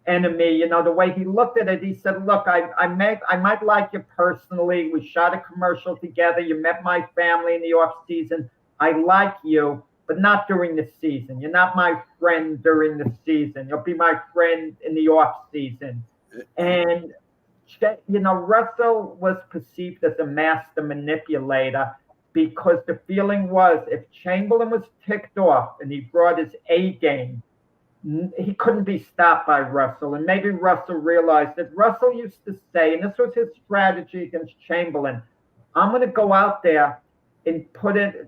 Speaker 2: enemy. The way he looked at it, he said, look, I might like you personally. We shot a commercial together. You met my family in the off season. I like you, but not during the season. You're not my friend during the season. You'll be my friend in the off season. And Russell was perceived as a master manipulator, because the feeling was if Chamberlain was ticked off and he brought his A game, he couldn't be stopped by Russell. And maybe Russell realized that. Russell used to say, and this was his strategy against Chamberlain, I'm going to go out there and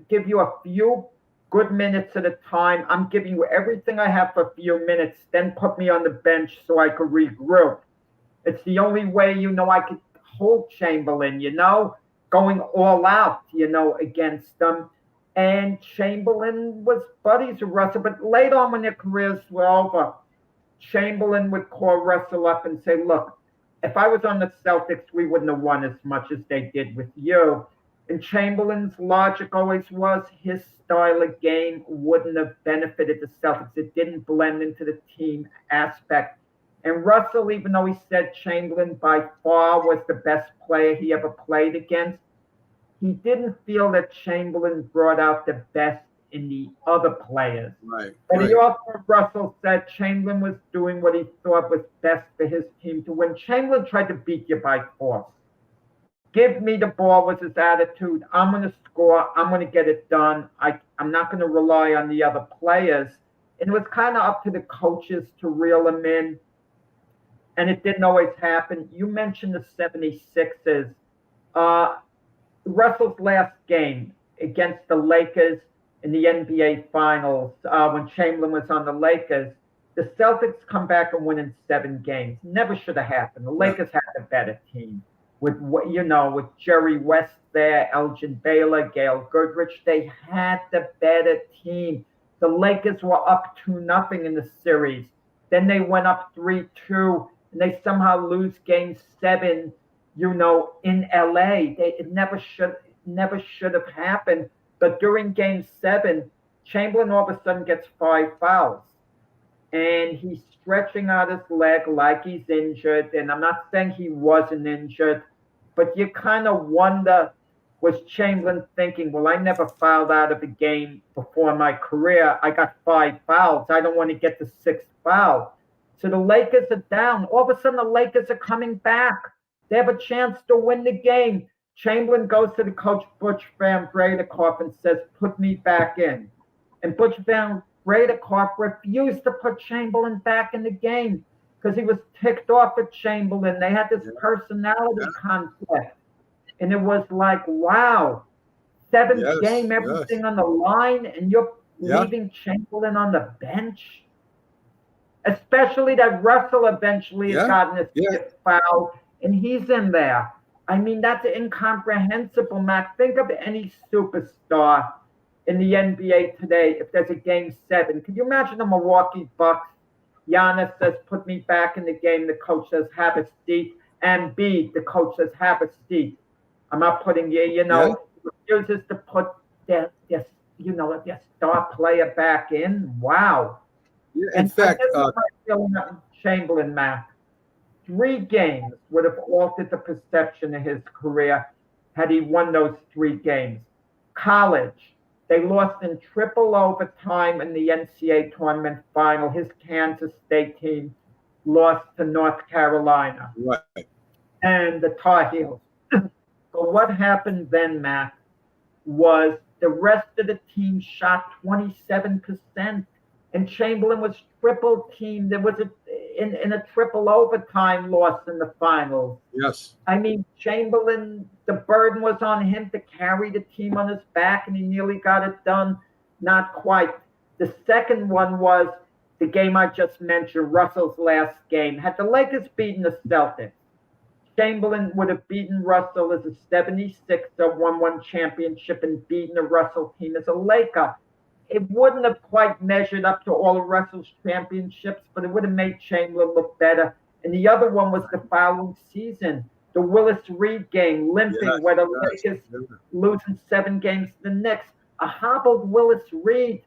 Speaker 2: give you a few good minutes at a time. I'm giving you everything I have for a few minutes, then put me on the bench so I could regroup. It's the only way, I could hold Chamberlain, going all out, against them. And Chamberlain was buddies with Russell. But later on, when their careers were over, Chamberlain would call Russell up and say, look, if I was on the Celtics, we wouldn't have won as much as they did with you. And Chamberlain's logic always was his style of game wouldn't have benefited the Celtics. It didn't blend into the team aspect. And Russell, even though he said Chamberlain by far was the best player he ever played against, he didn't feel that Chamberlain brought out the best in the other players.
Speaker 1: Right.
Speaker 2: But he also, Russell said, Chamberlain was doing what he thought was best for his team to win. Chamberlain tried to beat you by force. Give me the ball was his attitude. I'm going to score. I'm going to get it done. I'm not going to rely on the other players. And it was kind of up to the coaches to reel him in. And it didn't always happen. You mentioned the 76ers. Russell's last game against the Lakers in the NBA Finals, when Chamberlain was on the Lakers, the Celtics come back and win in 7 games. Never should have happened. The Lakers had a better team. With Jerry West there, Elgin Baylor, Gail Goodrich, they had the better team. The Lakers were up 2-0 in the series. Then they went up 3-2, and they somehow lose Game 7, in LA. It never should have happened. But during Game 7, Chamberlain all of a sudden gets 5 fouls. And he's stretching out his leg like he's injured. And I'm not saying he wasn't injured, but you kind of wonder, was Chamberlain thinking, well, I never fouled out of a game before in my career. I got 5 fouls. I don't want to get the 6th foul. So the Lakers are down. All of a sudden, the Lakers are coming back. They have a chance to win the game. Chamberlain goes to the coach, Butch Van Brederkorf, and says, put me back in. And Butch Van Brederkorf refused to put Chamberlain back in the game because he was ticked off at Chamberlain. They had this personality conflict. And it was like, wow, 7th game, everything on the line, and you're leaving Chamberlain on the bench? Especially that Russell eventually has gotten his 5th foul, and he's in there. I mean, that's incomprehensible, Mac. Think of any superstar in the NBA today if there's a Game 7. Can you imagine the Milwaukee Bucks? Giannis says, put me back in the game. The coach says, have a seat. Embiid, the coach says, have a seat. I'm not putting you, refuses to put their star player back in. Wow.
Speaker 1: Yeah, in fact,
Speaker 2: Chamberlain, Mac. 3 games would have altered the perception of his career had he won those 3 games. College, they lost in triple overtime in the NCAA tournament final. His Kansas State team lost to North Carolina.
Speaker 1: Right.
Speaker 2: And the Tar Heels. But what happened then, Mac, was the rest of the team shot 27%. And Chamberlain was triple teamed. There was in a triple overtime loss in the finals.
Speaker 1: Yes.
Speaker 2: I mean, Chamberlain, the burden was on him to carry the team on his back, and he nearly got it done. Not quite. The second one was the game I just mentioned, Russell's last game. Had the Lakers beaten the Celtics, Chamberlain would have beaten Russell as a 76er, won 1 championship, and beaten the Russell team as a Laker. It wouldn't have quite measured up to all of Russell's championships, but it would have made Chamberlain look better. And the other one was the following season, the Willis Reed game, limping, where the Lakers losing 7 games to the Knicks. A hobbled Willis Reed.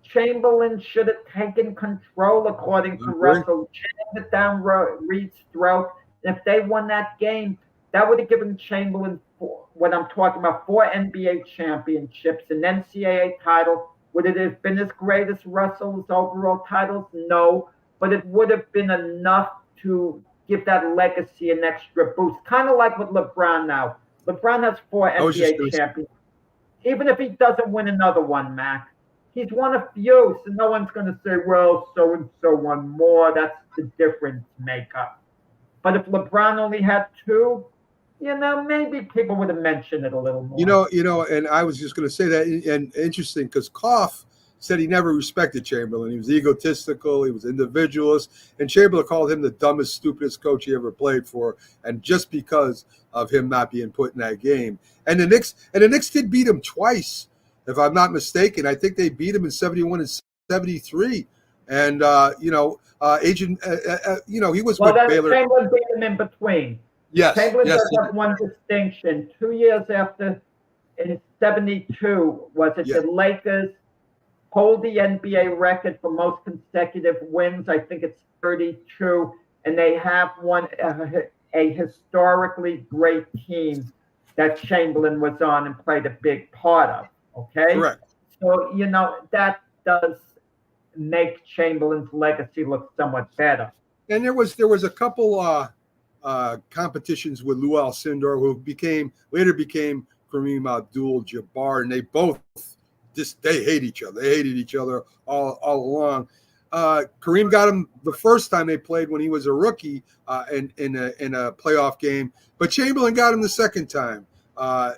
Speaker 2: Chamberlain should have taken control, according to Russell, jammed it down Reed's throat. And if they won that game, that would have given Chamberlain, what I'm talking about, 4 NBA championships, an NCAA title. Would it have been as great as Russell's overall titles? No, but it would have been enough to give that legacy an extra boost. Kind of like with LeBron now. LeBron has 4 NBA championships. Even if he doesn't win another one, Mac, he's won a few, so no one's going to say, well, so-and-so won more. That's the difference makeup. But if LeBron only had 2, maybe people would have mentioned it a little more.
Speaker 1: And I was just going to say that, and interesting, because Koff said he never respected Chamberlain. He was egotistical, he was individualist, and Chamberlain called him the dumbest, stupidest coach he ever played for, and just because of him not being put in that game. And the Knicks did beat him twice, if I'm not mistaken. I think they beat him in 71 and 73. And he was with Baylor.
Speaker 2: Chamberlain beat him in between.
Speaker 1: Yes.
Speaker 2: Chamberlain does have one distinction. 2 years after, in 72, the Lakers hold the NBA record for most consecutive wins. I think it's 32, and they have won a historically great team that Chamberlain was on and played a big part of. Okay,
Speaker 1: Correct.
Speaker 2: so that does make Chamberlain's legacy look somewhat better.
Speaker 1: And there was a couple competitions with Lou Alcindor, who later became Kareem Abdul-Jabbar, and they both they hate each other. They hated each other all along. Kareem got him the first time they played when he was a rookie in a playoff game, but Chamberlain got him the second time.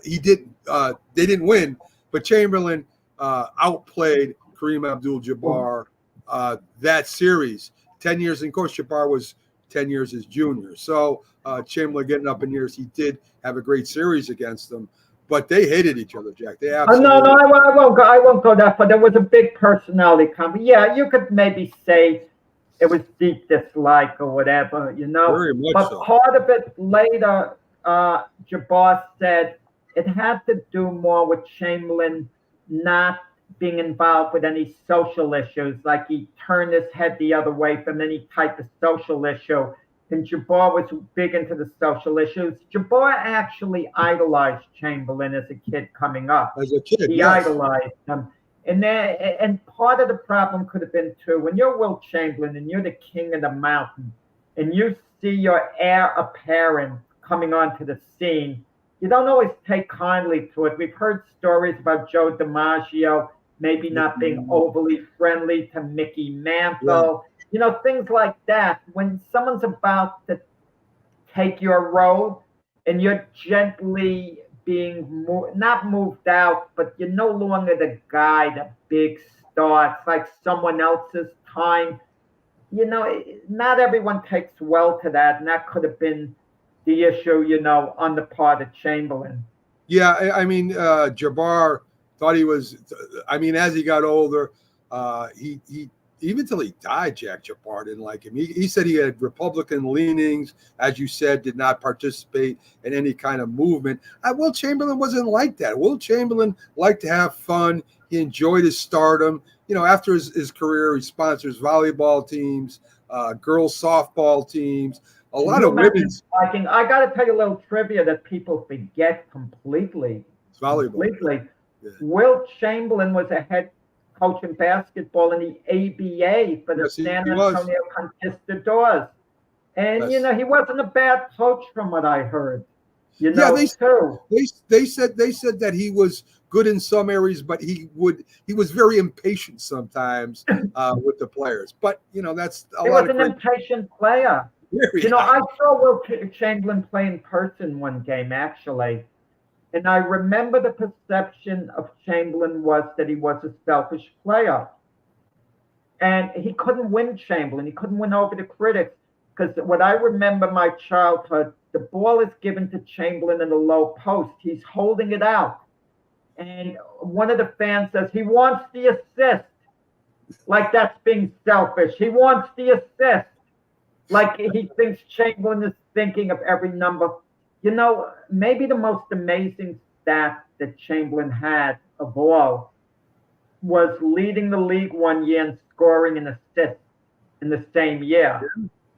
Speaker 1: They didn't win, but Chamberlain outplayed Kareem Abdul-Jabbar that series. 10 years, and of course, Jabbar was 10 years his junior. So Chamberlain getting up in years, he did have a great series against them, but they hated each other, Jack. They absolutely.
Speaker 2: No, I won't go that far. There was a big personality conflict. Yeah, you could maybe say it was deep dislike or whatever,
Speaker 1: Very much
Speaker 2: But
Speaker 1: so.
Speaker 2: part of it later, Jabbar said it had to do more with Chamberlain not being involved with any social issues, like he turned his head the other way from any type of social issue. And Jabbar was big into the social issues. Jabbar actually idolized Chamberlain as a kid coming up.
Speaker 1: As a kid,
Speaker 2: He
Speaker 1: yes.
Speaker 2: idolized him. And part of the problem could have been too, when you're Wilt Chamberlain and you're the king of the mountain and you see your heir apparent coming onto the scene, you don't always take kindly to it. We've heard stories about Joe DiMaggio maybe not being overly friendly to Mickey Mantle, things like that. When someone's about to take your road and you're gently being not moved out, but you're no longer the guy, the big star. It's like someone else's time. Not everyone takes well to that, and that could have been the issue, on the part of Chamberlain.
Speaker 1: Yeah, I mean, Jabbar thought he was. I mean, as he got older, he even till he died, Jack Jabbar didn't like him. He said he had Republican leanings, as you said, did not participate in any kind of movement. Wilt Chamberlain wasn't like that. Wilt Chamberlain liked to have fun. He enjoyed his stardom. After his career, he sponsors volleyball teams, girls softball teams, a lot of women's.
Speaker 2: I got to tell you a little trivia that people forget completely.
Speaker 1: It's volleyball.
Speaker 2: Completely.
Speaker 1: Yeah.
Speaker 2: Wilt Chamberlain was a head coach in basketball in the ABA for the San Antonio Conquistadors. And, he wasn't a bad coach from what I heard. They said that he was good in some areas, but he was very impatient sometimes with the players. But, that's a lot of. He was an impatient player. I saw Wilt Chamberlain play in person one game, actually. And I remember the perception of Chamberlain was that he was a selfish player. And he couldn't win Chamberlain. He couldn't win over the critics. Because what I remember my childhood, the ball is given to Chamberlain in the low post. He's holding it out. And one of the fans says, he wants the assist. Like that's being selfish. He wants the assist. Like he thinks Chamberlain is thinking of every number. Maybe the most amazing stat that Chamberlain had of all was leading the league one year and scoring an assist in the same year.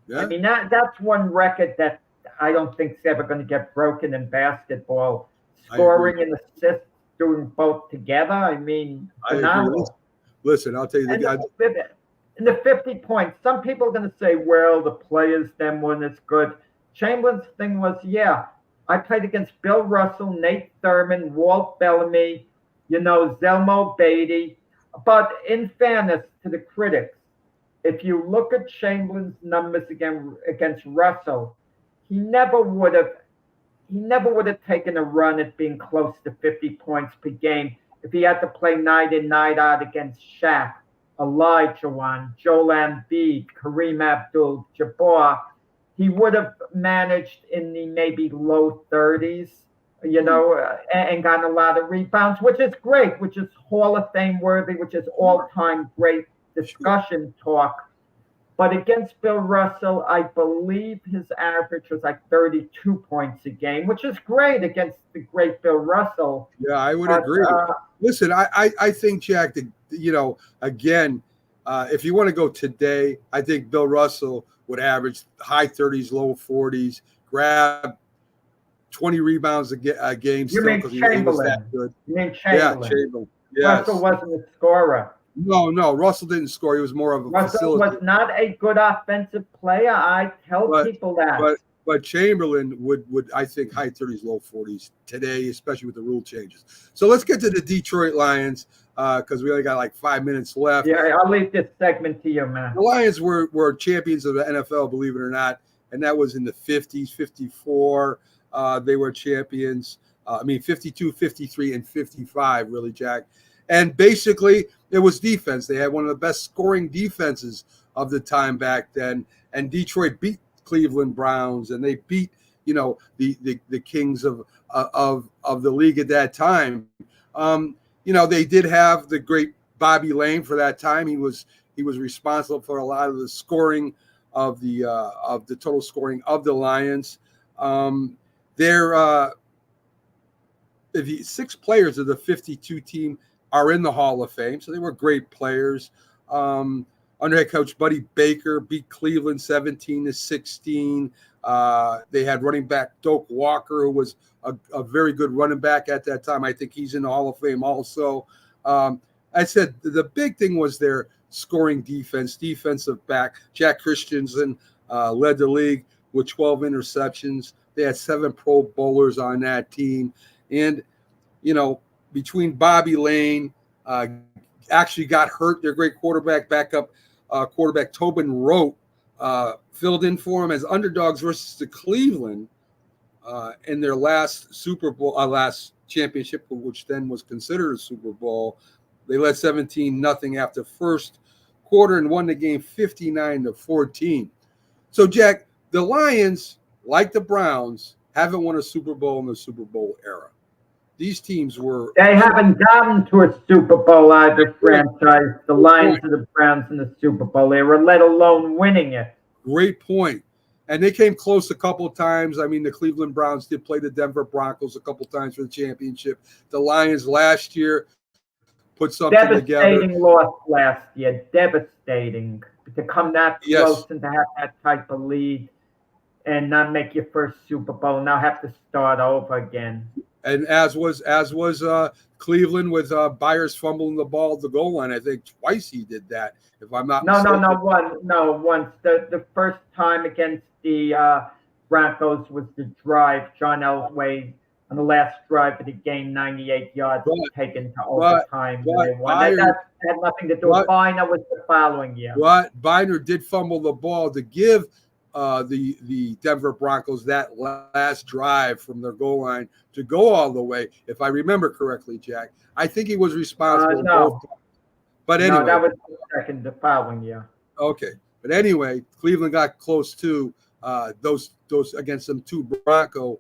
Speaker 2: Yeah. I mean, that's one record that I don't think is ever going to get broken in basketball. Scoring and assists, doing both together. I mean, phenomenal.
Speaker 1: Listen, I'll tell you,
Speaker 2: in the 50 points, some people are going to say, well, the players then weren't as good. Chamberlain's thing was, I played against Bill Russell, Nate Thurman, Walt Bellamy, Zelmo Beatty. But in fairness to the critics, if you look at Chamberlain's numbers against Russell, he never would have taken a run at being close to 50 points per game if he had to play night in, night out against Shaq, Olajuwon, Joel Embiid, Kareem Abdul-Jabbar. He would have managed in the maybe low 30s, and gotten a lot of rebounds, which is great, which is Hall of Fame worthy, which is all-time great discussion talk. But against Bill Russell, I believe his average was like 32 points a game, which is great against the great Bill Russell.
Speaker 1: Yeah, I would agree. Listen, I think, Jack, that, again, if you want to go today, I think Bill Russell would average high 30s, low 40s, grab 20 rebounds a game
Speaker 2: You
Speaker 1: still
Speaker 2: mean
Speaker 1: because he was that
Speaker 2: Chamberlain?
Speaker 1: good.
Speaker 2: You mean
Speaker 1: Yeah,
Speaker 2: Chamberlain?
Speaker 1: Chamberlain. Yes.
Speaker 2: Russell wasn't a scorer.
Speaker 1: No, Russell didn't score. He was more of a
Speaker 2: Russell
Speaker 1: facilitator.
Speaker 2: was not a good offensive player. I tell people that.
Speaker 1: But Chamberlain would I think high 30s, low 40s today, especially with the rule changes. So let's get to the Detroit Lions because we only got like 5 minutes left.
Speaker 2: Yeah, I'll leave this segment to you, man.
Speaker 1: The Lions were champions of the NFL, believe it or not, and that was in the 50s, 54. They were champions. 52, 53, and 55, really, Jack. And basically, it was defense. They had one of the best scoring defenses of the time back then. And Detroit beat Cleveland Browns, and they beat, the kings of the league at that time. They did have the great Bobby Lane for that time. He was responsible for a lot of the scoring of the total scoring of the Lions. The 6 players of the 52 team are in the Hall of Fame, so they were great players. Under head coach Buddy Baker beat Cleveland 17-16. They had running back Doak Walker, who was a very good running back at that time. I think he's in the Hall of Fame also. I said the big thing was their scoring defense, defensive back. Jack Christensen led the league with 12 interceptions. They had 7 Pro Bowlers on that team. And, between Bobby Lane, actually got hurt, their great backup quarterback Tobin Rote filled in for him as underdogs versus the Cleveland in their last Super Bowl, last championship, which then was considered a Super Bowl. They led 17-0 after first quarter and won the game 59-14. So, Jack, the Lions, like the Browns, haven't won a Super Bowl in the Super Bowl era. These teams were...
Speaker 2: They haven't gotten to a Super Bowl either franchise, the Lions or the Browns in the Super Bowl era, let alone winning it.
Speaker 1: Great point. And they came close a couple of times. I mean, the Cleveland Browns did play the Denver Broncos a couple of times for the championship. The Lions last year put something together.
Speaker 2: Devastating loss last year. Devastating. To come that close and to have that type of lead and not make your first Super Bowl, now have to start over again.
Speaker 1: And as was Cleveland with Byers fumbling the ball at the goal line. I think twice he did that, if I'm not mistaken.
Speaker 2: Once. The first time against the Broncos was the drive. John Elway on the last drive of the game, 98 yards taken to overtime. That had nothing to do with Biner. Was the following year.
Speaker 1: But Biner did fumble the ball to give the Denver Broncos that last drive from their goal line to go all the way, if I remember correctly, Jack. I think he was responsible.
Speaker 2: No.
Speaker 1: But anyway.
Speaker 2: No, that was the following year.
Speaker 1: Okay. But anyway, Cleveland got close to those against some 2 Bronco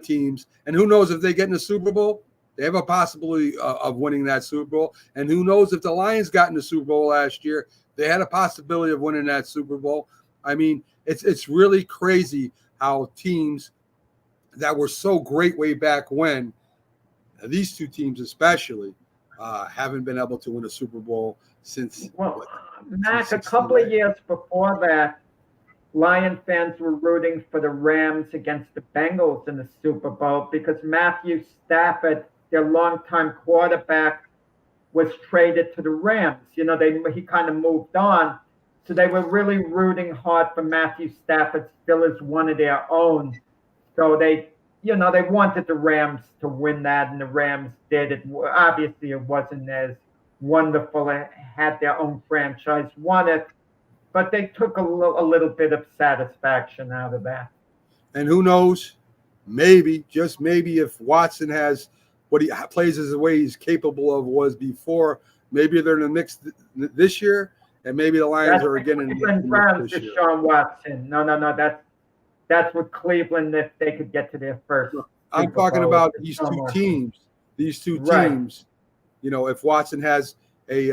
Speaker 1: teams. And who knows if they get in the Super Bowl? They have a possibility of winning that Super Bowl. And who knows if the Lions got in the Super Bowl last year? They had a possibility of winning that Super Bowl. I mean, it's really crazy how teams that were so great way back when, these 2 teams especially, haven't been able to win a Super Bowl since.
Speaker 2: Well, Mac, a couple of years before that, Lion fans were rooting for the Rams against the Bengals in the Super Bowl because Matthew Stafford, their longtime quarterback, was traded to the Rams. He kind of moved on. So they were really rooting hard for Matthew Stafford still as one of their own. So they wanted the Rams to win that, and the Rams did. Obviously, it wasn't as wonderful. They had their own franchise, won it, but they took a little bit of satisfaction out of that.
Speaker 1: And who knows, maybe, just maybe, if Watson has what he plays as the way he's capable of was before, maybe they're in the mix this year. And maybe the Lions are again in the
Speaker 2: Browns. Deshaun Watson. No. That's what Cleveland, if they could get to their first.
Speaker 1: I'm talking about these 2 teams. These 2 teams. If Watson has a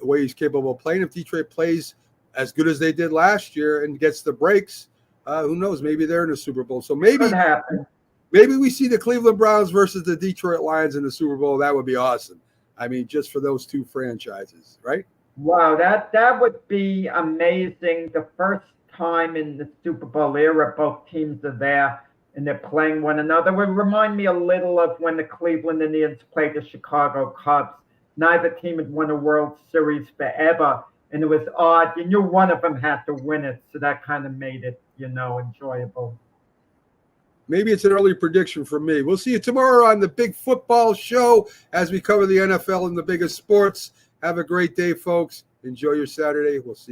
Speaker 1: way he's capable of playing, if Detroit plays as good as they did last year and gets the breaks, who knows? Maybe they're in the Super Bowl. So maybe we see the Cleveland Browns versus the Detroit Lions in the Super Bowl. That would be awesome. I mean, just for those 2 franchises, right?
Speaker 2: Wow, that would be amazing. The first time in the Super Bowl era, both teams are there. and they're playing one another. It would remind me a little of when the Cleveland Indians played the Chicago Cubs. Neither team had won a World Series forever, and it was odd. You knew one of them had to win it, so that kind of made it, enjoyable.
Speaker 1: Maybe it's an early prediction for me. We'll see you tomorrow on the Big Football Show as we cover the NFL and the biggest sports. Have a great day, folks. Enjoy your Saturday. We'll see you.